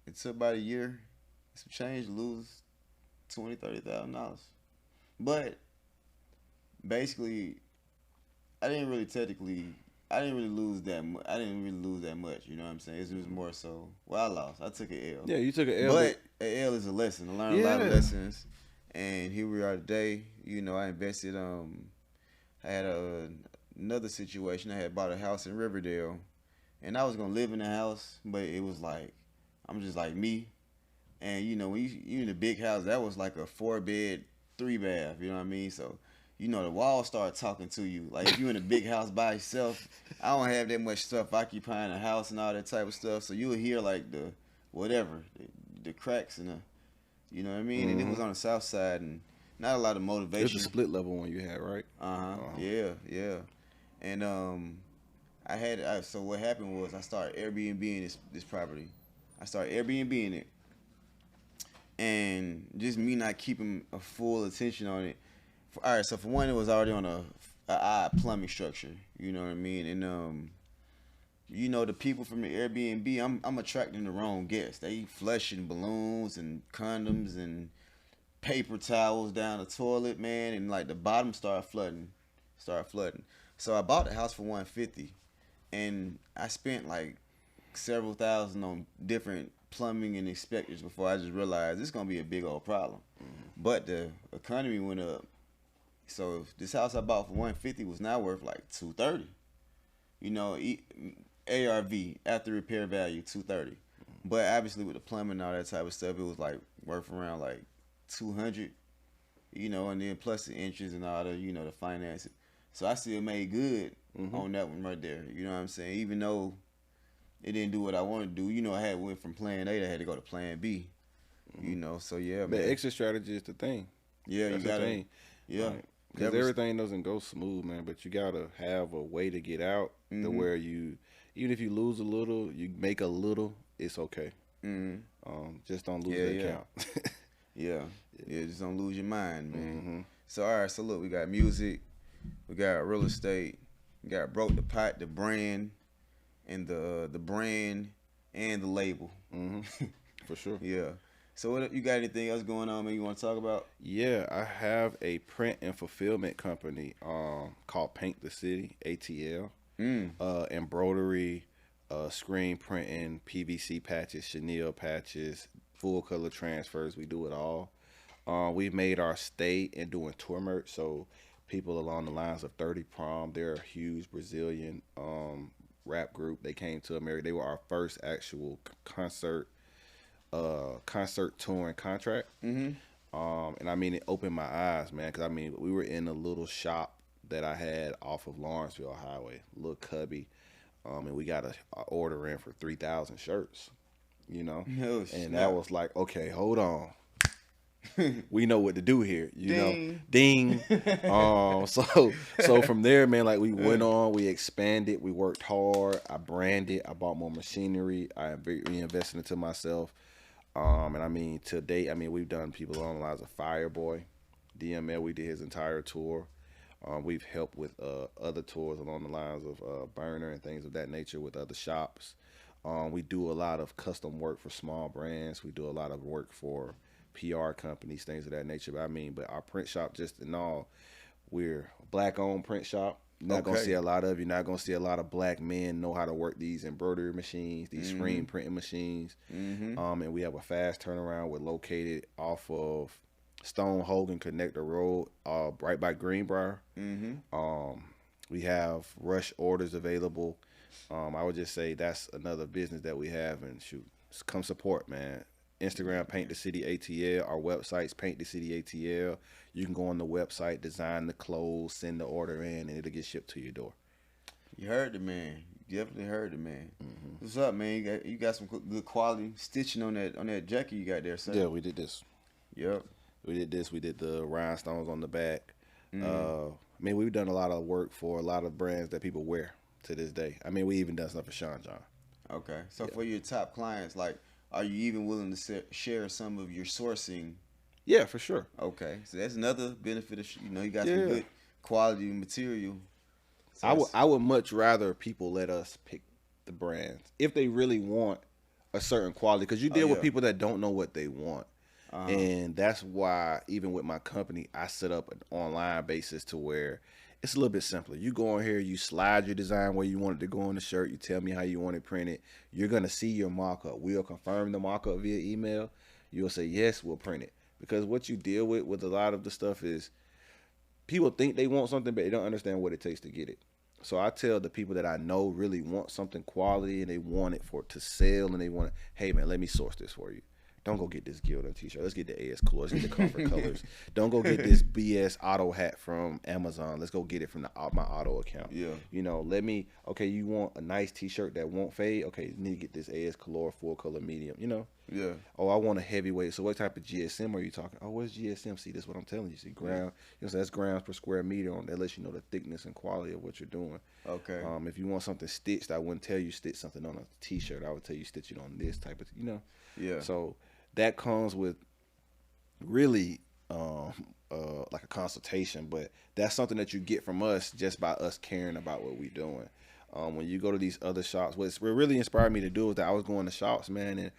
it took about a year, some change to lose $20,000-$30,000. But basically, I didn't really lose that much. I didn't really lose that much. You know what I'm saying? It was more so. Well, I lost. I took an L. Yeah, you took an L. But an L is a lesson. I learned a lot of lessons, and here we are today. I invested. I had another situation. I had bought a house in Riverdale, and I was gonna live in the house, but it was like I'm just like me, and when you in a big house, that was like a 4-bed, 3-bath. You know what I mean? So. The walls start talking to you. Like if you're in a big house by yourself, I don't have that much stuff occupying the house and all that type of stuff. So you'll hear like the cracks and you know what I mean. And it was on the south side, and not a lot of motivation. It's a split level one you had, right? Yeah. And so what happened was I started Airbnb this property. I started Airbnb it, and just me not keeping a full attention on it. All right, so for one, it was already on a odd plumbing structure. You know what I mean? And the people from the Airbnb, I'm attracting the wrong guests. They flushing balloons and condoms and paper towels down the toilet, man, and like the bottom started flooding. So I bought the house for $150, and I spent like several thousand on different plumbing and inspectors before I just realized it's gonna be a big old problem. But the economy went up. So this house I bought for $150 was now worth like $230. ARV, after repair value, $230. But obviously with the plumbing and all that type of stuff, it was like worth around like $200. And then plus the interest and all the financing. So I still made good on that one right there. You know what I'm saying? Even though it didn't do what I wanted to do. I had went from plan A, I had to go to plan B. So yeah, man. The exit strategy is the thing. Yeah, that's you got to. Yeah. Because everything doesn't go smooth, man. But you gotta have a way to get out to where even if you lose a little, you make a little. It's okay. Just don't lose that count. Yeah, just don't lose your mind, man. So all right, so look, we got music, we got real estate, we got Broke the Pot, the brand, and the brand and the label. For sure. Yeah. So what you got anything else going on, man, you want to talk about? Yeah, I have a print and fulfillment company called Paint the City, ATL. Embroidery, screen printing, PVC patches, chenille patches, full color transfers. We do it all. We've made our stay and doing tour merch. So people along the lines of 30 Prom, they're a huge Brazilian rap group. They came to America. They were our first actual concert touring contract. And I mean, it opened my eyes, man, because I mean, we were in a little shop that I had off of Lawrenceville Highway, little cubby, and we got an order in for 3,000 shirts, and that was like, okay, hold on. We know what to do here, Ding. So from there, man, like we went on, we expanded, we worked hard, I branded, I bought more machinery, I reinvested into myself. And I mean, to date, I mean, we've done people along the lines of Fireboy, DML. We did his entire tour. We've helped with other tours along the lines of Burner and things of that nature with other shops. We do a lot of custom work for small brands. We do a lot of work for PR companies, things of that nature. But our print shop, just in all, we're a black-owned print shop. You're not gonna see a lot of. You're not gonna see a lot of black men know how to work these embroidery machines, these screen printing machines. And we have a fast turnaround. We're located off of Stone Hogan Connector Road, right by Greenbrier. We have rush orders available. I would just say that's another business that we have, and shoot, come support, man. Instagram, Paint the City ATL. Our website's Paint the City ATL. You can go on the website, design the clothes, send the order in, and it'll get shipped to your door. You heard the man. You definitely heard the man. What's up, man? You got some good quality stitching on that jacket you got there, sir. Yeah, we did this. Yep. We did this. We did the rhinestones on the back. We've done a lot of work for a lot of brands that people wear to this day. We even done stuff for Sean John. Okay. So for your top clients, like, are you even willing to share some of your sourcing? Yeah, for sure. Okay. So that's another benefit of, you got some good quality material. So I would much rather people let us pick the brands if they really want a certain quality, because you deal with people that don't know what they want. And that's why even with my company, I set up an online basis to where it's a little bit simpler. You go on here, you slide your design where you want it to go on the shirt. You tell me how you want it printed. You're going to see your mock-up. We'll confirm the mock-up via email. You'll say, yes, we'll print it. Because what you deal with a lot of the stuff is people think they want something, but they don't understand what it takes to get it. So I tell the people that I know really want something quality and they want it to sell, and they want it, hey, man, let me source this for you. Don't go get this Gildan t-shirt. Let's get the AS Cool. Let's get the Comfort Colors. Don't go get this BS Auto hat from Amazon. Let's go get it from my Auto account. Yeah. You want a nice t-shirt that won't fade? Okay, you need to get this AS Color full color medium, Yeah. Oh, I want a heavyweight. So what type of GSM are you talking? Oh, what's GSM? See, this is what I'm telling you. See, that's grams per square meter that lets you know the thickness and quality of what you're doing. Okay. If you want something stitched, I wouldn't tell you stitch something on a t-shirt. I would tell you stitch it on this type of, Yeah. So that comes with really like a consultation, but that's something that you get from us just by us caring about what we're doing. When you go to these other shops, what really inspired me to do is that I was going to shops, man, and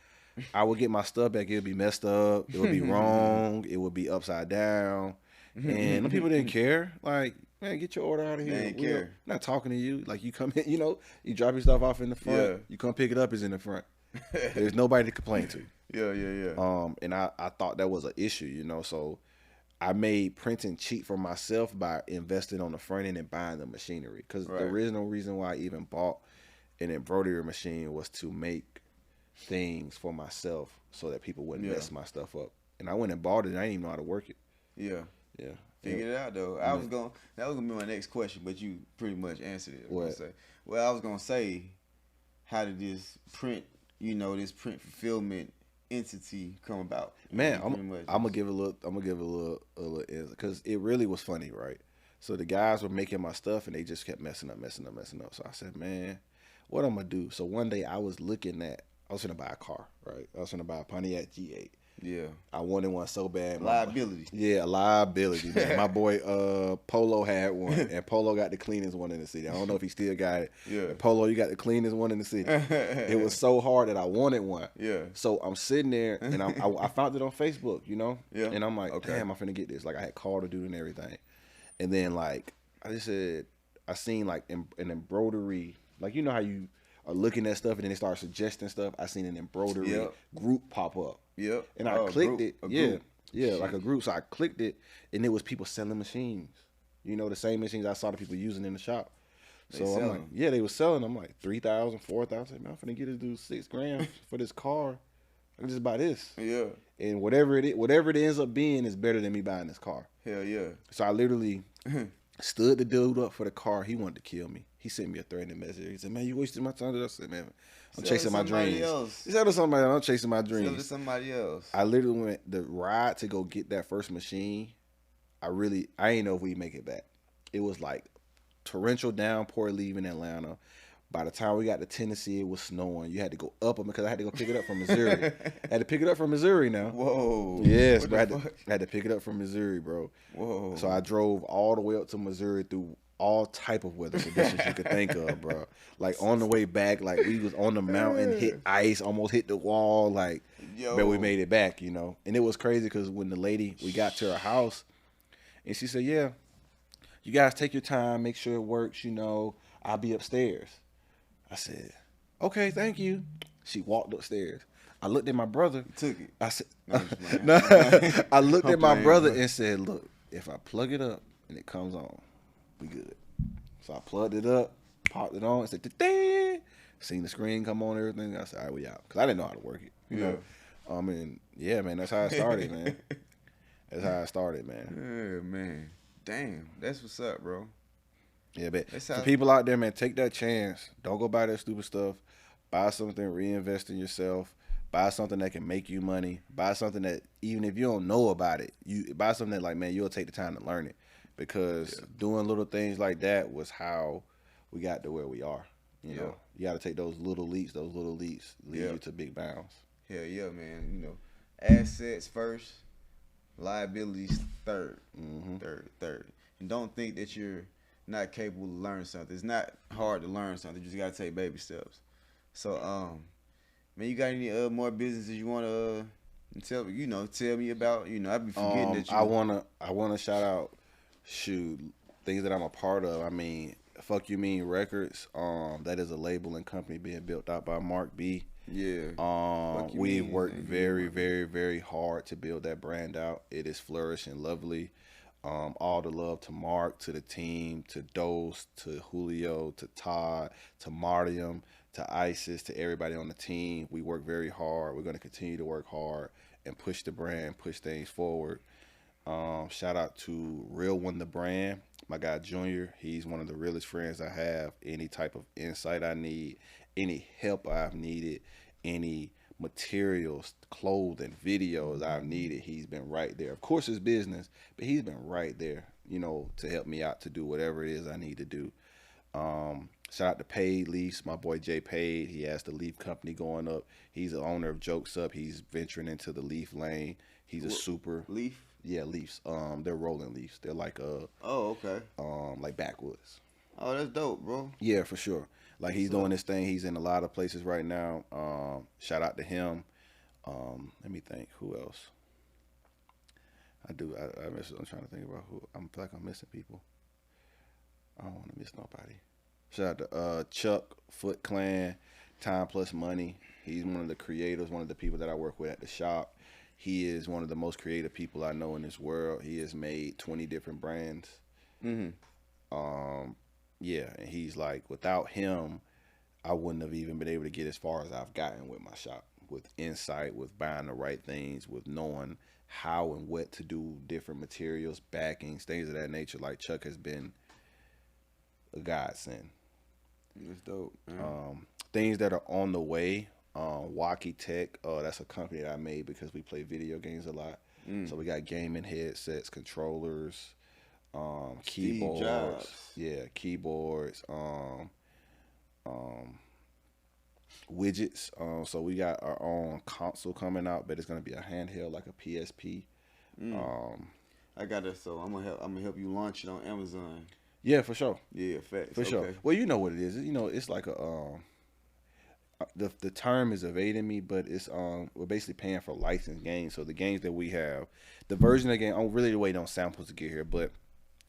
I would get my stuff back. It would be messed up. It would be wrong. It would be upside down. And the people didn't care. Like, man, get your order out of here. They didn't care. I'm not talking to you. Like, you come in, you drop your stuff off in the front. Yeah. You come pick it up, it's in the front. There's nobody to complain to. Yeah. And I thought that was an issue, so I made printing cheap for myself by investing on the front end and buying the machinery. Because the original reason why I even bought an embroidery machine was to make things for myself so that people wouldn't mess my stuff up. And I went and bought it, and I didn't even know how to work it. Yeah. Yeah. Figured it out, though. That was gonna be my next question, but you pretty much answered it. What? Well, I was gonna say, how did this print, this print fulfillment entity come about? Man, I'm gonna give a little because it really was funny, right? So the guys were making my stuff and they just kept messing up. So I said, man, what I'm gonna do? So one day I was gonna buy a car, right? I was gonna buy a Pontiac G8. Yeah. I wanted one so bad. Liability. Yeah, liability, man. My boy Polo had one, and Polo got the cleanest one in the city. I don't know if he still got it. Yeah. But Polo, you got the cleanest one in the city. It was so hard that I wanted one. Yeah. So I'm sitting there, and I found it on Facebook, Yeah. And I'm like, damn, I'm finna get this. Like, I had called to do and everything. And then, like, I just said, I seen, like, an embroidery. Like, you know how you are looking at stuff, and then they start suggesting stuff? I seen an embroidery group pop up. Yep. And I clicked it. Yeah, like a group. So I clicked it, and it was people selling machines. The same machines I saw the people using in the shop. So I'm like, yeah, they were selling them like 3,000, 4,000. Man, I'm finna get this dude $6,000 for this car. I can just buy this. Yeah. And whatever it ends up being is better than me buying this car. Hell yeah. So I literally stood the dude up for the car. He wanted to kill me. He sent me a threatening message. He said, man, you wasted my time. I said, man, I'm chasing my dreams. He said to somebody else, I'm chasing my dreams. Sell to somebody else. I literally went the ride to go get that first machine. I ain't know if we make it back. It was like torrential downpour leaving Atlanta. By the time we got to Tennessee, it was snowing. You had to go up them because I had to go pick it up from Missouri. I had to pick it up from Missouri now. Whoa. Yes, bro. I had to pick it up from Missouri, bro. Whoa. So I drove all the way up to Missouri through all type of weather conditions you could think of, bro. Like on the way back, like we was on the mountain, hit ice, almost hit the wall, like, but we made it back, you know. And it was crazy because when the lady, we got to her house, and she said, "Yeah, you guys take your time, make sure it works, you know. I'll be upstairs." I said, "Okay, thank you." She walked upstairs. I looked at my brother. Took it. I said, No, I looked at my playing, brother bro. and said, "Look, if I plug it up and it comes on, we good." So I plugged it up, popped it on, and said, "Ding!" Seen the screen come on, and everything. I said, "All right, we out," because I didn't know how to work it. You know, and yeah, man, that's how it started, man. That's how I started, man. Yeah, man. Damn, that's what's up, bro. Yeah, but That's for how. people out there, man, take that chance. Don't go buy that stupid stuff. Buy something, reinvest in yourself. Buy something that can make you money. Buy something that, even if you don't know about it, you buy something that, like, man, you'll take the time to learn it. Because doing little things like that was how we got to where we are. You know, you got to take those little leaps. Those little leaps lead you to big bounds. Hell yeah, man. You know, assets first, liabilities third. Third. And don't think that you're not capable to learn something. It's not hard to learn something. You just gotta take baby steps. So, man, you got any more businesses you wanna tell me about? You know, I be forgetting that you. I wanna shout out, things that I'm a part of. I mean, Fuck You Mean Records. That is a label and company being built out by Mark B. Yeah. We worked very, very, very hard to build that brand out. It is flourishing lovely. All the love to Mark, to the team, to Dose, to Julio, to Todd, to Martium, to Isis, to everybody on the team. We work very hard. We're going to continue to work hard and push the brand, push things forward. Shout out to Real One the brand, my guy Junior. He's one of the realest friends I have. Any type of insight I need, any help I've needed, any materials, clothing, videos I've needed, he's been right there. Of course, it's business, but he's been right there, you know, to help me out to do whatever it is I need to do. Shout out to Paid Leafs, my boy Jay Paid. He has the Leaf company going up. He's the owner of Jokes Up. He's venturing into the Leaf lane. He's a super Leaf. Yeah, Leafs. They're rolling Leafs. They're like Oh, okay. Like backwoods. Oh, that's dope, bro. Yeah, for sure. Like he's doing this thing. He's in a lot of places right now. Shout out to him. Let me think. Who else? I'm trying to think about who. I feel like I'm missing people. I don't want to miss nobody. Shout out to Chuck, Foot Clan, Time Plus Money. He's one of the creators, one of the people that I work with at the shop. He is one of the most creative people I know in this world. He has made 20 different brands. Yeah, and he's like, without him, I wouldn't have even been able to get as far as I've gotten with my shop, with insight, with buying the right things, with knowing how and what to do, different materials, backings, things of that nature. Like Chuck has been a godsend. That's dope, man. Things that are on the way. Walkie Tech, that's a company that I made because we play video games a lot. So we got gaming headsets, controllers, keyboards, keyboards, widgets. So we got our own console coming out, but it's gonna be a handheld like a PSP. I got it. So I'm gonna help you launch it on Amazon. Yeah, for sure. Yeah, facts. For sure. Well, you know what it is. You know, it's like a the term is evading me, but it's we're basically paying for licensed games. So the games that we have, the version of the game, I'm really waiting on samples to get here, but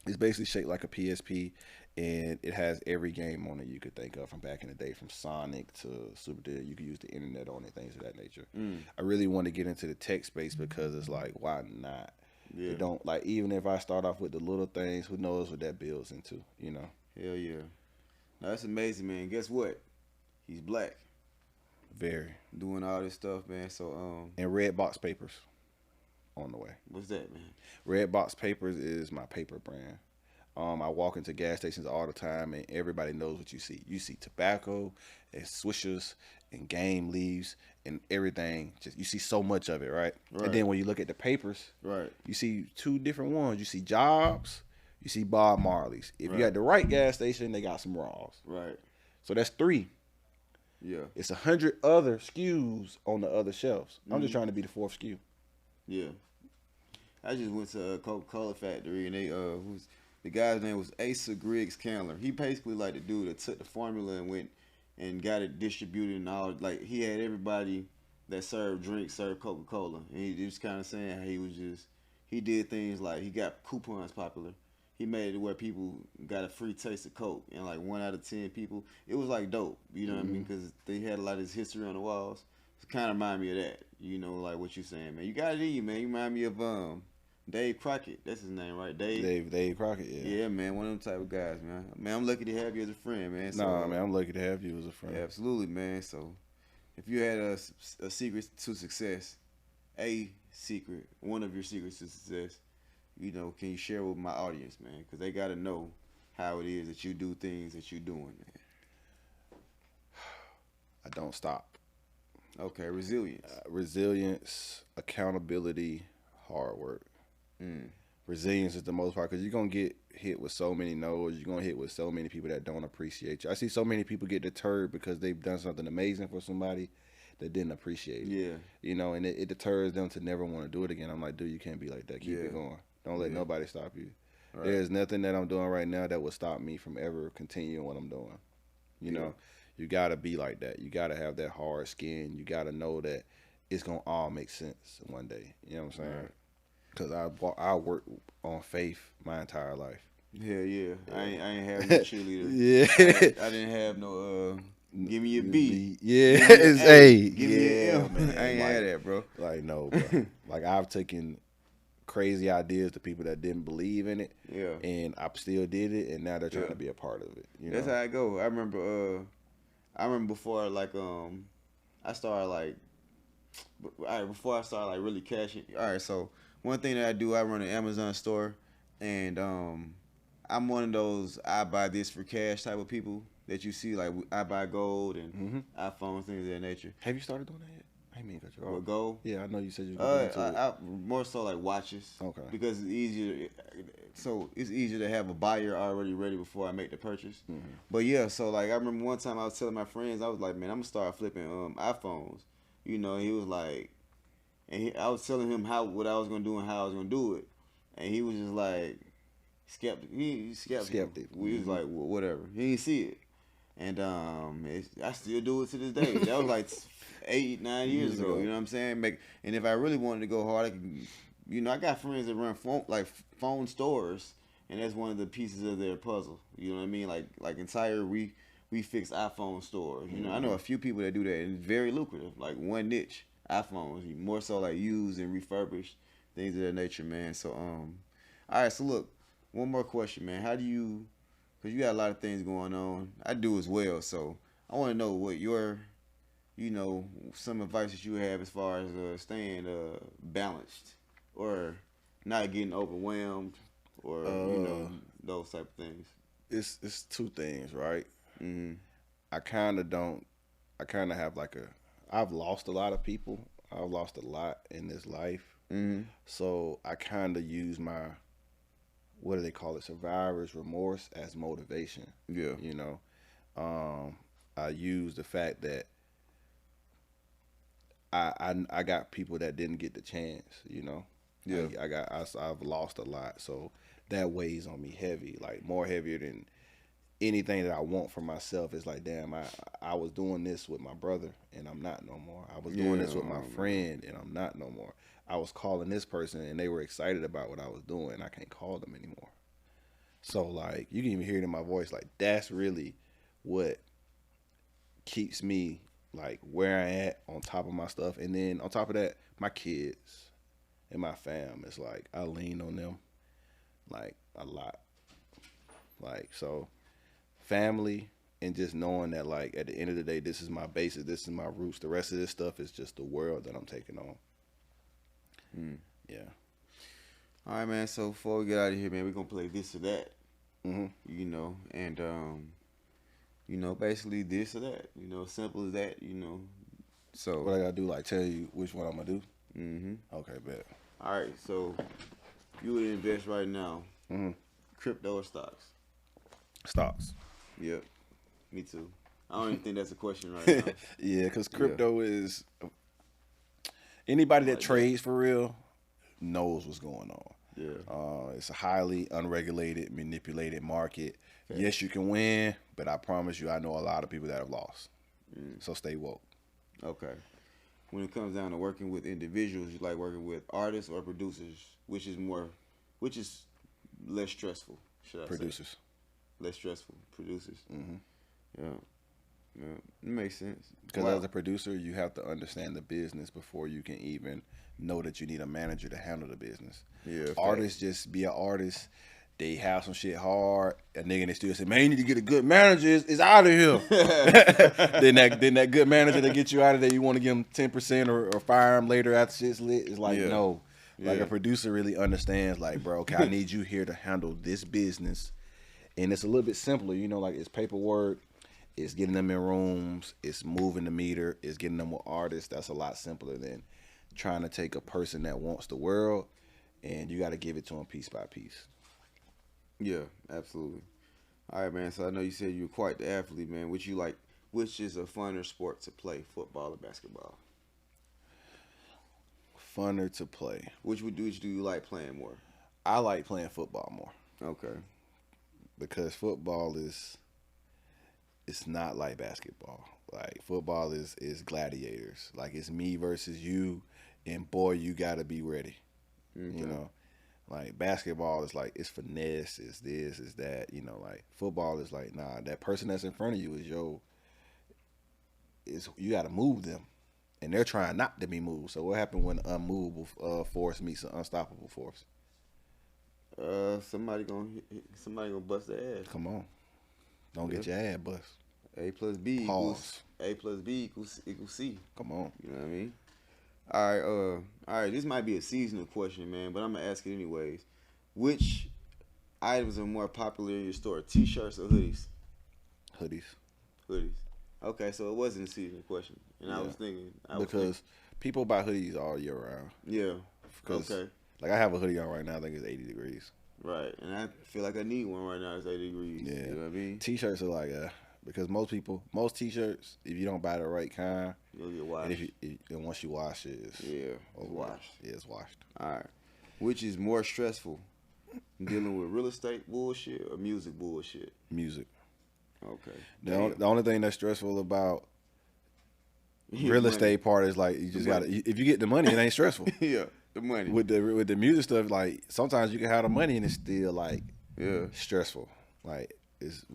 it's basically shaped like a PSP, and it has every game on it you could think of from back in the day, from Sonic to Super Nintendo. You could use the internet on it, things of that nature. I really want to get into the tech space because it's like, why not? Yeah. It don't, like, even if I start off with the little things, who knows what that builds into, you know? Hell yeah. No, that's amazing, man. Guess what? He's black. Very. Doing all this stuff, man. So and Red Box Papers on the way. What's that, man? Red Box Papers is my paper brand. I walk into gas stations all the time, and everybody knows what you see. You see tobacco and swishers and game leaves and everything. Just you see so much of it, right? And then when you look at the papers, you see two different ones. You see Jobs, you see Bob Marley's. If you got the right gas station, they got some Raws. Right. So that's 3. Yeah. It's 100 other SKUs on the other shelves. I'm just trying to be the 4th SKU. Yeah. I just went to a Coca-Cola factory, and they The guy's name was Asa Griggs Candler. He basically like the dude that took the formula and went and got it distributed and all. Like he had everybody that served drinks served Coca-Cola, and he just kind of saying how he did things like he got coupons popular. He made it where people got a free taste of Coke, and like 1 out of 10 people, it was like dope. You know what I mean? Because they had a lot of his history on the walls. It kind of remind me of that. You know, like what you saying, man. You got it in you, man. You remind me of Dave Crockett. That's his name, right? Dave Crockett, yeah. Yeah, man. One of them type of guys, man. Man, I'm lucky to have you as a friend, man. So, Nah, man, I'm lucky to have you as a friend. Yeah, absolutely, man. So, if you had a secret to success, one of your secrets to success, you know, can you share with my audience, man? Because they got to know how it is that you do things that you're doing, man. I don't stop. Okay, resilience. Resilience, accountability, hard work. Resilience is the most part because you're going to get hit with so many no's. You're going to hit with so many people that don't appreciate you. I see so many people get deterred because they've done something amazing for somebody that didn't appreciate it. Yeah. You know, and it deters them to never want to do it again. I'm like, dude, you can't be like that. Keep it going. Don't let nobody stop you. Right. There's nothing that I'm doing right now that will stop me from ever continuing what I'm doing. You know, you got to be like that. You got to have that hard skin. You got to know that it's going to all make sense one day. You know what I'm saying? Right. Because I worked on faith my entire life. Yeah. I ain't have no cheerleader. I didn't have no give me a B. Yeah, it's A. Give me a M. Man. I ain't had that, bro. Like no, bro. Like I've taken crazy ideas to people that didn't believe in it. Yeah. And I still did it, and now they're trying to be a part of it. You know? That's how I go. I remember before like I started like before I started like really cashing. All right, so. One thing that I do, I run an Amazon store, and I'm one of those I buy this for cash type of people that you see, like I buy gold and iPhones, things of that nature. Have you started doing that yet? I mean, cut you off. With gold? Yeah, I know you said you were going to more so like watches. Okay. Because it's easier. So it's easier to have a buyer already ready before I make the purchase. But yeah, so like I remember one time I was telling my friends, I was like, man, I'm gonna start flipping iPhones. You know, he was like. And I was telling him what I was gonna do and how I was gonna do it, and he was just like skeptic. He skeptic. We was like, well, whatever. He didn't see it, and I still do it to this day. That was like 8-9 years ago. You know what I'm saying? And if I really wanted to go hard, I could. You know, I got friends that run phone stores, and that's one of the pieces of their puzzle. You know what I mean? Like entire we fix iPhone stores. You know, I know a few people that do that, and it's very lucrative. Like one niche. iPhones, more so like used and refurbished, things of that nature, man. So, all right, so look, one more question, man. How do you, because you got a lot of things going on, I do as well, so I want to know what your, you know, some advice that you have as far as staying balanced or not getting overwhelmed or, you know, those type of things. It's two things, right? I kind of have like I've lost a lot of people. I've lost a lot in this life. So I kind of use my, what do they call it, survivor's remorse as motivation. Yeah. You know, I use the fact that I got people that didn't get the chance, you know. Yeah. I've lost a lot. So that weighs on me heavy, like more heavier than anything that I want for myself. Is like, damn, I was doing this with my brother and I'm not no more. I was doing this with my friend and I'm not no more. I was calling this person and they were excited about what I was doing. I can't call them anymore. So like, you can even hear it in my voice. Like that's really what keeps me like where I at on top of my stuff. And then on top of that, my kids and my fam, it's like I lean on them like a lot. Like, so family and just knowing that like at the end of the day, this is my basis, this is my roots. The rest of this stuff is just the world that I'm taking on. Yeah. All right, man. So before we get out of here, man, we're gonna play this or that. You know, and you know, basically this or that. You know, simple as that. You know. So what I gotta do? Like tell you which one I'm gonna do? Okay, bet. All right. So if you would invest right now, crypto or stocks? Stocks. Yep. Me too. I don't even think that's a question right now. Yeah, because crypto is anybody that trades for real knows what's going on. It's a highly unregulated, manipulated market. Okay. Yes, you can win, but I promise you, I know a lot of people that have lost. So stay woke. Okay. When it comes down to working with individuals, you like working with artists or producers? Which is less stressful? Should I Producers. say? Less stressful. Producers. Mm-hmm. Yeah, it makes sense. Because as a producer, you have to understand the business before you can even know that you need a manager to handle the business. Yeah, artists just be an artist. They have some shit hard, a nigga, and they still say, "Man, you need to get a good manager. It's out of here." then that good manager that gets you out of there, you want to give him 10% or fire him later after shit's lit. It's like no, like a producer really understands. Like, bro, okay, I need you here to handle this business, and it's a little bit simpler. You know, like it's paperwork. It's getting them in rooms. It's moving the meter. It's getting them with artists. That's a lot simpler than trying to take a person that wants the world and you got to give it to them piece by piece. Yeah, absolutely. All right, man. So I know you said you're quite the athlete, man. Which is a funner sport to play, football or basketball? Funner to play. Which do you like playing more? I like playing football more. Okay. Because football it's not like basketball. Like football is gladiators. Like it's me versus you, and boy, you gotta be ready. Okay. You know, like basketball is like it's finesse, it's this, it's that. You know, like football is like nah. That person that's in front of you you gotta move them, and they're trying not to be moved. So what happened when unmovable force meets an unstoppable force? Somebody gonna bust their ass. Come on. Don't get your ass bust. A plus B equals C. Come on. You know what I mean? All right. This might be a seasonal question, man, but I'm gonna ask it anyways. Which items are more popular in your store, T-shirts or hoodies? Hoodies. Okay, so it wasn't a seasonal question, and I was thinking because people buy hoodies all year round. Yeah. Okay. Like I have a hoodie on right now. I think it's 80 degrees. Right, and I feel like I need one right now. It's 80 degrees. Yeah. You know what I mean? T-shirts are like because most T-shirts, if you don't buy the right kind, you'll get washed. And once you wash it, it's washed. Yeah, it's washed. All right. Which is more stressful, dealing with real estate bullshit or music bullshit? Music. Okay. The only thing that's stressful about real estate part is like you just gotta. If you get the money, it ain't stressful. Yeah. The money with the music stuff, like sometimes you can have the money and it's still like stressful. Like it's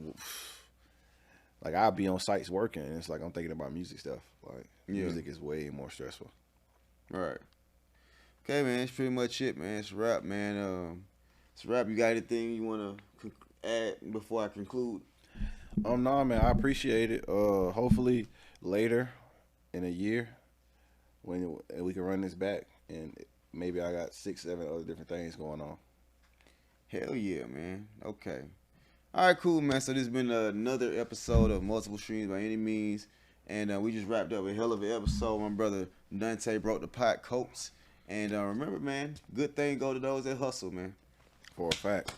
like I'll be on sites working and it's like I'm thinking about music stuff. Like music is way more stressful. All right. Okay, man. That's pretty much it, man. It's a wrap, man. It's a wrap. You got anything you want to add before I conclude? No, man. I appreciate it. Hopefully later in a year when we can run this back and maybe I got 6, 7 other different things going on. Hell yeah, man. Okay. All right, cool, man. So this has been another episode of Multiple Streams by Any Means. And we just wrapped up a hell of an episode. My brother Dante broke the pot coats. And remember, man, good thing go to those that hustle, man. For a fact.